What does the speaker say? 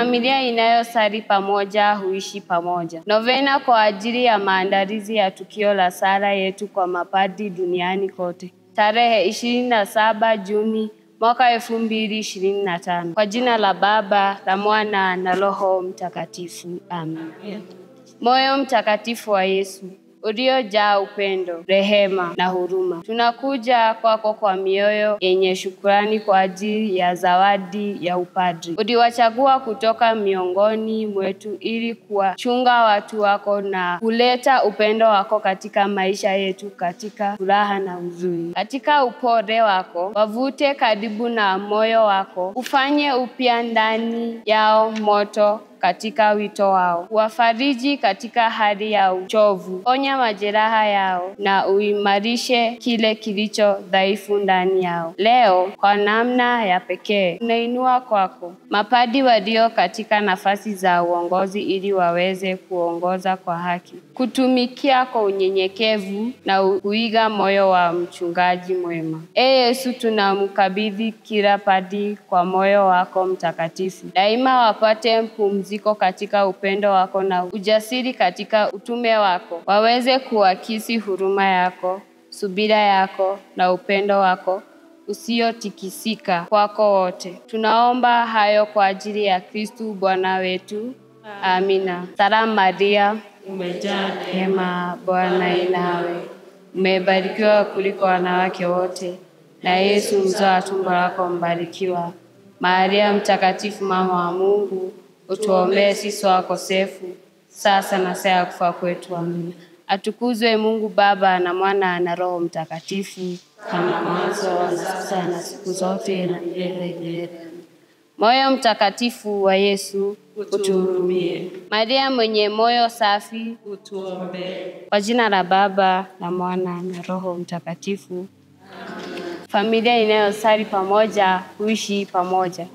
Familia inayosali pamoja huishi pamoja. Novena kwa ajili ya maandalizi ya tukio la sala yetu kwa mapadri duniani kote. Tarehe 27 Juni mwaka 2025. Kwa jina la Baba, la Mwana na Roho Mtakatifu. Amen. Moyo mtakatifu wa Yesu, uliojaa upendo, rehema na huruma, tunakuja kwako kwa mioyo yenye shukrani kwa ajili ya zawadi ya upadri. Uliwachagua kutoka miongoni mwetu ili kuwachunga watu wako na kuleta upendo wako katika maisha yetu, katika furaha na huzuni. Katika upole wako, wavute karibu na moyo wako, ufanye upya ndani yao moto katika wito wao. Wafariji katika hali ya uchovu, ponya majeraha yao na uimarishe kile kilicho dhaifu ndani yao. Leo kwa namna ya pekee tunainua kwako mapadri walio katika nafasi za uongozi ili waweze kuongoza kwa haki, kutumikia kwa unyenyekevu na kuiga moyo wa mchungaji mwema. Yesu, tunamkabidhi kila padri kwa moyo wako mtakatifu. Daima wapate pumziko katika upendo wako na ujasiri katika utume wako. Waweze kuakisi huruma yako, subira yako na upendo wako usiotikisika kwako wote. Tunaomba hayo kwa ajili ya Kristu Bwana wetu. Amina. Salamu Maria, umejaa neema, Bwana yu nawe. Umebarikiwa kuliko wanawake wote, na Yesu mzao wa tumbo lako mbarikiwa. Maria mtakatifu, mama wa Mungu, utuombee sisi wakosefu, sasa na saa ya kufa kwetu. Amina. Atukuzwe Mungu Baba na Mwana na Roho Mtakatifu, kama mwanzo, sasa na siku zote na milele. Moyo mtakatifu wa Yesu, utuhurumie. Maria mwenye moyo safi, utuombee. Kwa jina la Baba na Mwana na Roho Mtakatifu. Familia inayosali pamoja huishi pamoja.